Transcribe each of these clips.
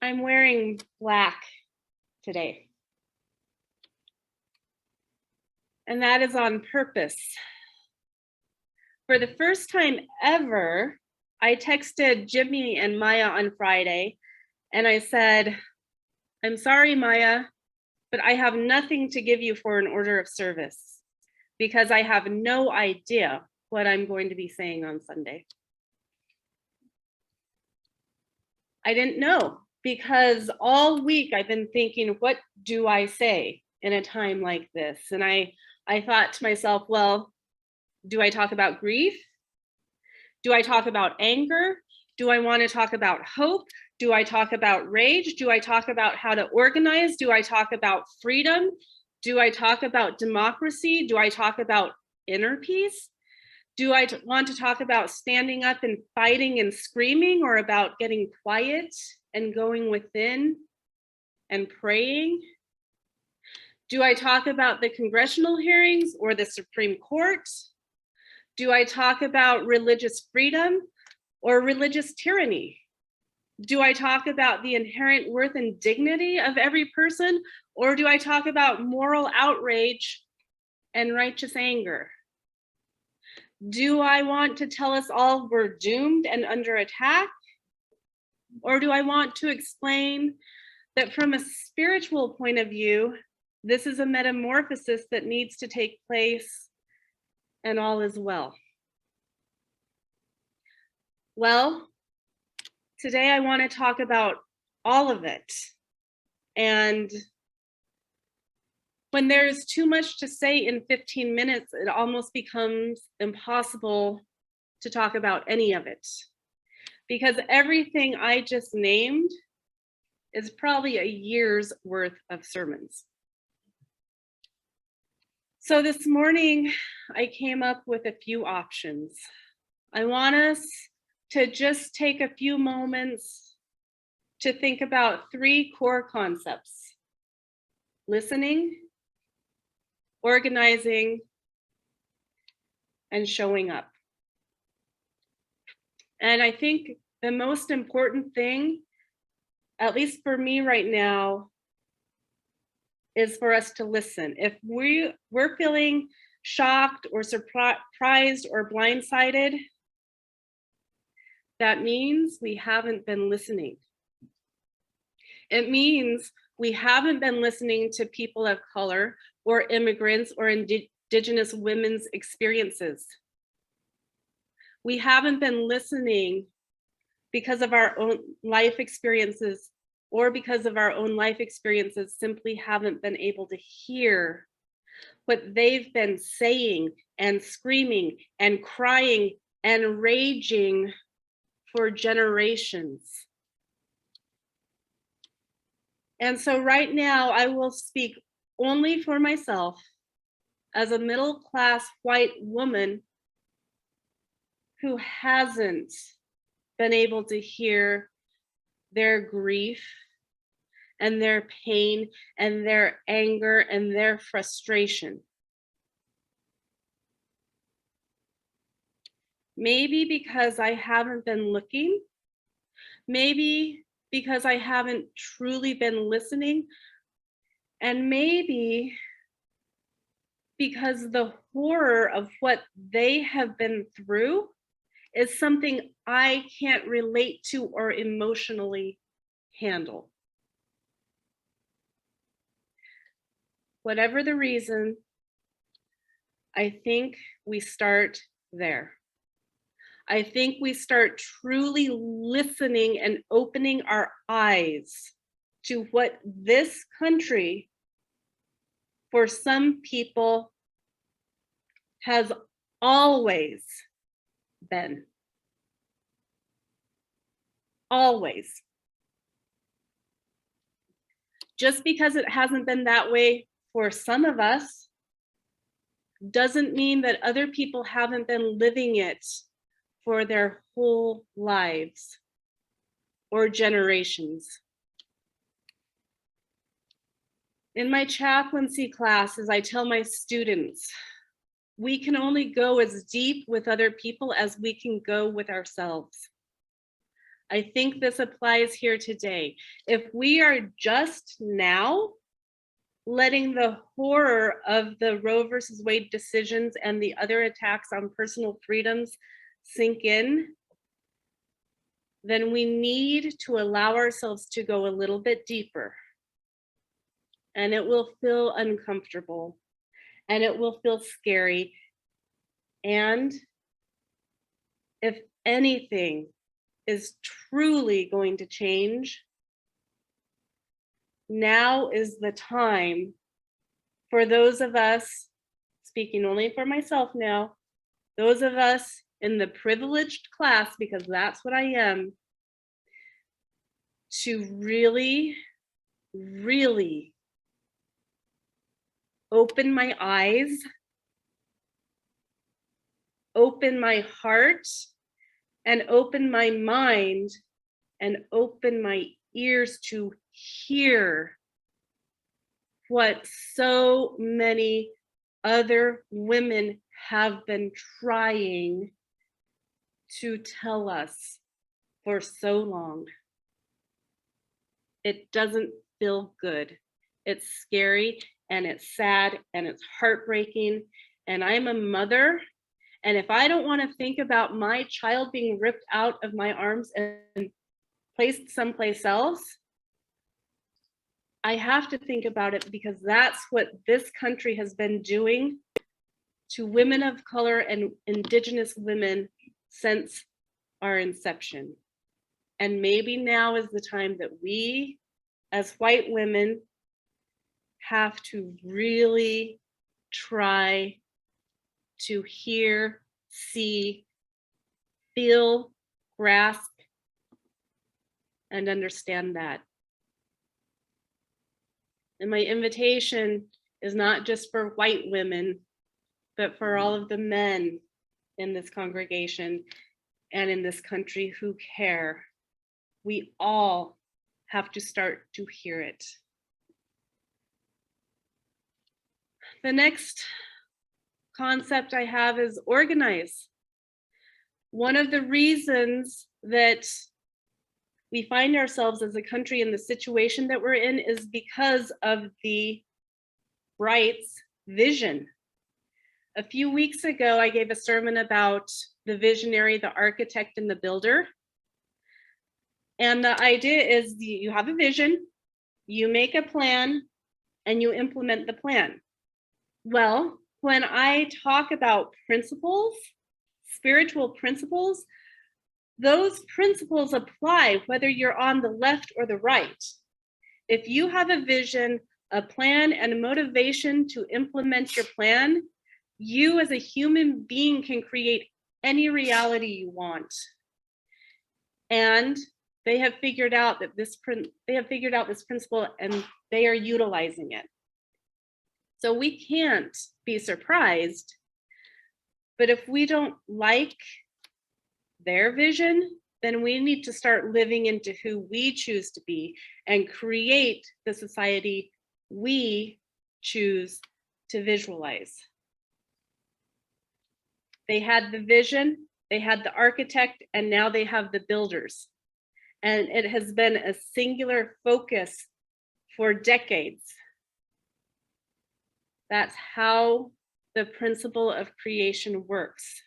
I'm wearing black today. And that is on purpose. For the first time ever, I texted Jimmy and Maya on Friday, and I said, I'm sorry, Maya, but I have nothing to give you for an order of service because I have no idea what I'm going to be saying on Sunday. I didn't know because all week I've been thinking, what do I say in a time like this? And I thought to myself, well, do I talk about grief? Do I talk about anger? Do I want to talk about hope? Do I talk about rage? Do I talk about how to organize? Do I talk about freedom? Do I talk about democracy? Do I talk about inner peace? Do I want to talk about standing up and fighting and screaming, or about getting quiet and going within and praying? Do I talk about the congressional hearings or the Supreme Court? Do I talk about religious freedom or religious tyranny? Do I talk about the inherent worth and dignity of every person, or do I talk about moral outrage and righteous anger? Do I want to tell us all we're doomed and under attack? Or do I want to explain that from a spiritual point of view, this is a metamorphosis that needs to take place and all is well? Well, today I want to talk about all of it. And when there's too much to say in 15 minutes, it almost becomes impossible to talk about any of it. Because everything I just named is probably a year's worth of sermons. So this morning, I came up with a few options. I want us to just take a few moments to think about 3 core concepts: listening, organizing, and showing up. And I think the most important thing, at least for me right now, is for us to listen. If we're feeling shocked or surprised or blindsided, that means we haven't been listening. It means we haven't been listening to people of color or immigrants or Indigenous women's experiences. We haven't been listening because of our own life experiences, or because of our own life experiences simply haven't been able to hear what they've been saying and screaming and crying and raging for generations. And so right now I will speak only for myself as a middle-class white woman who hasn't been able to hear their grief and their pain and their anger and their frustration. Maybe because I haven't been looking, maybe because I haven't truly been listening, and maybe because the horror of what they have been through is something I can't relate to or emotionally handle. Whatever the reason, I think we start there. I think we start truly listening and opening our eyes to what this country, for some people, has always been. Always. Just because it hasn't been that way for some of us doesn't mean that other people haven't been living it for their whole lives or generations. In my chaplaincy classes, I tell my students, we can only go as deep with other people as we can go with ourselves. I think this applies here today. If we are just now letting the horror of the Roe versus Wade decisions and the other attacks on personal freedoms sink in, then we need to allow ourselves to go a little bit deeper. And it will feel uncomfortable and it will feel scary. And if anything is truly going to change, now is the time for those of us, speaking only for myself now, those of us in the privileged class, because that's what I am, to really, really open my eyes, open my heart, and open my mind, and open my ears to hear what so many other women have been trying to tell us for so long. It doesn't feel good. It's scary and it's sad and it's heartbreaking. And I'm a mother. And if I don't want to think about my child being ripped out of my arms and placed someplace else, I have to think about it, because that's what this country has been doing to women of color and Indigenous women since our inception. And maybe now is the time that we, as white women, have to really try to hear, see, feel, grasp, and understand that. And my invitation is not just for white women, but for all of the men in this congregation and in this country who care. We all have to start to hear it. The next concept I have is organize. One of the reasons that we find ourselves as a country in the situation that we're in is because of the right's vision. A few weeks ago, I gave a sermon about the visionary, the architect, and the builder. And the idea is you have a vision, you make a plan, and you implement the plan. Well, when I talk about principles, spiritual principles, those principles apply whether you're on the left or the right. If you have a vision, a plan, and a motivation to implement your plan, you as a human being can create any reality you want. And they have figured out that this principle, and they are utilizing it. So we can't be surprised, but if we don't like their vision, then we need to start living into who we choose to be and create the society we choose to visualize. They had the vision, they had the architect, and now they have the builders. And it has been a singular focus for decades. That's how the principle of creation works.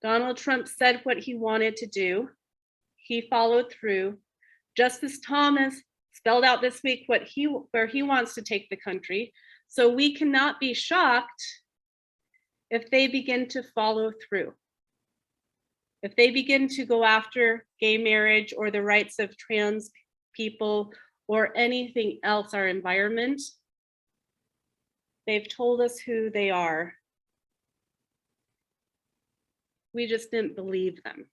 Donald Trump said what he wanted to do. He followed through. Justice Thomas spelled out this week where he wants to take the country. So we cannot be shocked if they begin to follow through. If they begin to go after gay marriage or the rights of trans people or anything else, our environment, they've told us who they are. We just didn't believe them.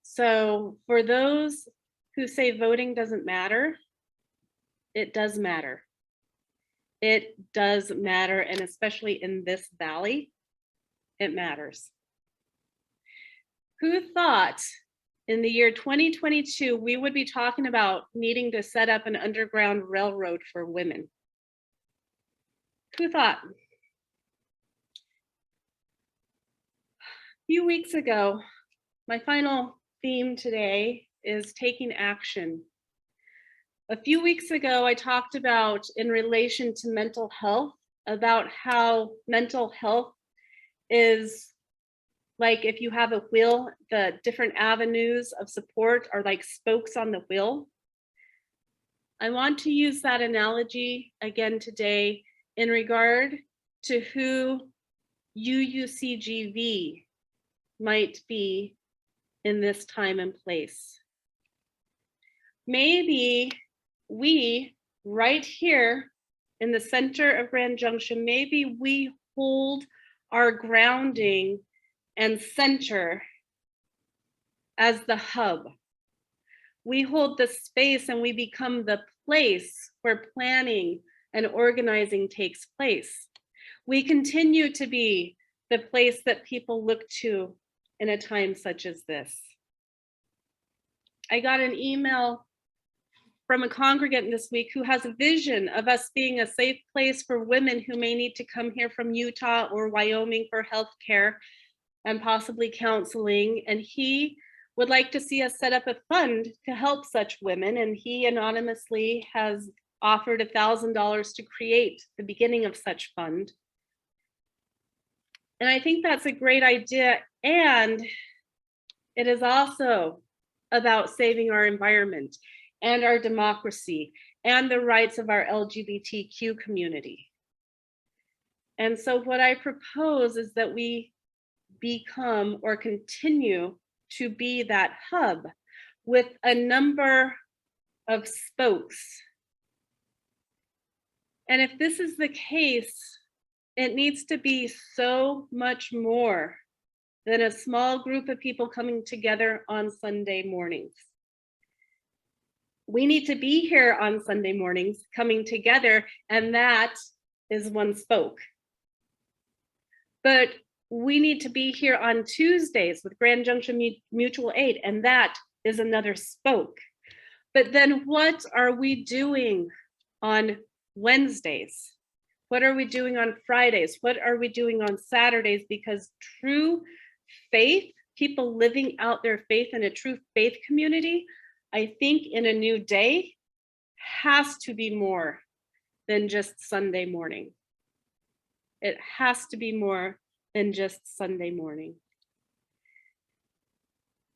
So for those who say voting doesn't matter, it does matter. It does matter, and especially in this valley, it matters. Who thought in the year 2022 we would be talking about needing to set up an underground railroad for women? Who thought? few weeks ago, my final theme today is taking action. A few weeks ago, I talked about, in relation to mental health, about how mental health is like if you have a wheel, the different avenues of support are like spokes on the wheel. I want to use that analogy again today in regard to who UUCGV might be in this time and place. Maybe we, right here in the center of Grand Junction, maybe we hold our grounding and center as the hub. We hold the space and we become the place where planning and organizing takes place. We continue to be the place that people look to in a time such as this. I got an email from a congregant this week who has a vision of us being a safe place for women who may need to come here from Utah or Wyoming for healthcare and possibly counseling. And he would like to see us set up a fund to help such women. And he anonymously has offered $1,000 to create the beginning of such fund. And I think that's a great idea. And it is also about saving our environment and our democracy and the rights of our LGBTQ community. And so what I propose is that we become or continue to be that hub with a number of spokes. And if this is the case, it needs to be so much more than a small group of people coming together on Sunday mornings. We need to be here on Sunday mornings coming together, and that is one spoke. But we need to be here on Tuesdays with Grand Junction Mutual Aid, and that is another spoke. But then what are we doing on Wednesdays? What are we doing on Fridays? What are we doing on Saturdays? Because true faith, people living out their faith in a true faith community, I think in a new day has to be more than just Sunday morning. It has to be more than just Sunday morning.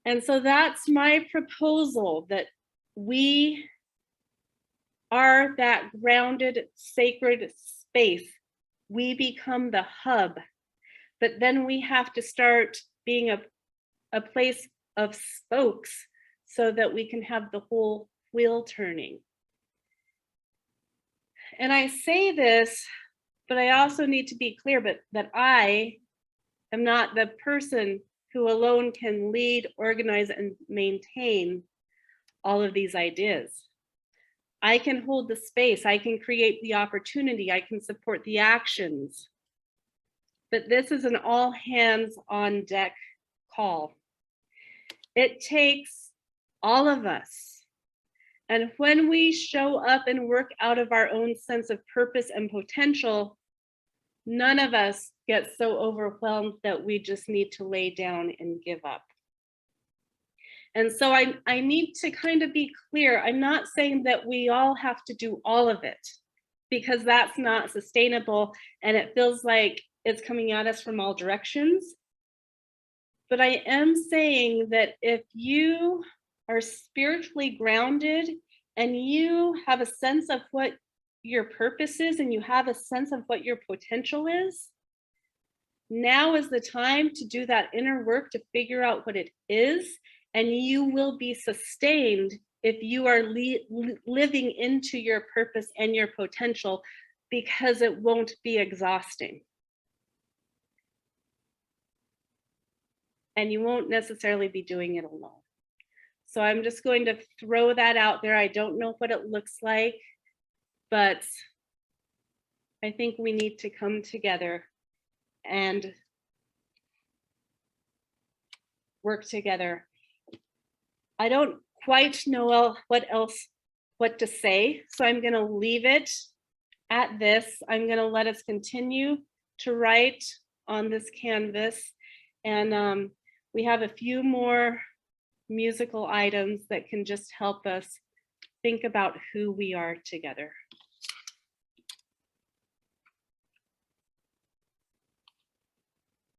And so that's my proposal, that we are that grounded, sacred space. We become the hub, but then we have to start being a place of spokes so that we can have the whole wheel turning. And I say this, but I also need to be clear that I am not the person who alone can lead, organize, and maintain all of these ideas. I can hold the space, I can create the opportunity, I can support the actions, but this is an all hands on deck call. It takes all of us. And when we show up and work out of our own sense of purpose and potential, none of us get so overwhelmed that we just need to lay down and give up. And so I need to kind of be clear. I'm not saying that we all have to do all of it, because that's not sustainable and it feels like it's coming at us from all directions. But I am saying that if you are spiritually grounded and you have a sense of what your purpose is and you have a sense of what your potential is, now is the time to do that inner work to figure out what it is, and you will be sustained if you are living into your purpose and your potential, because it won't be exhausting. And you won't necessarily be doing it alone. So I'm just going to throw that out there. I don't know what it looks like, but I think we need to come together and work together. I don't quite know what to say, so I'm going to leave it at this. I'm going to let us continue to write on this canvas, And we have a few more musical items that can just help us think about who we are together.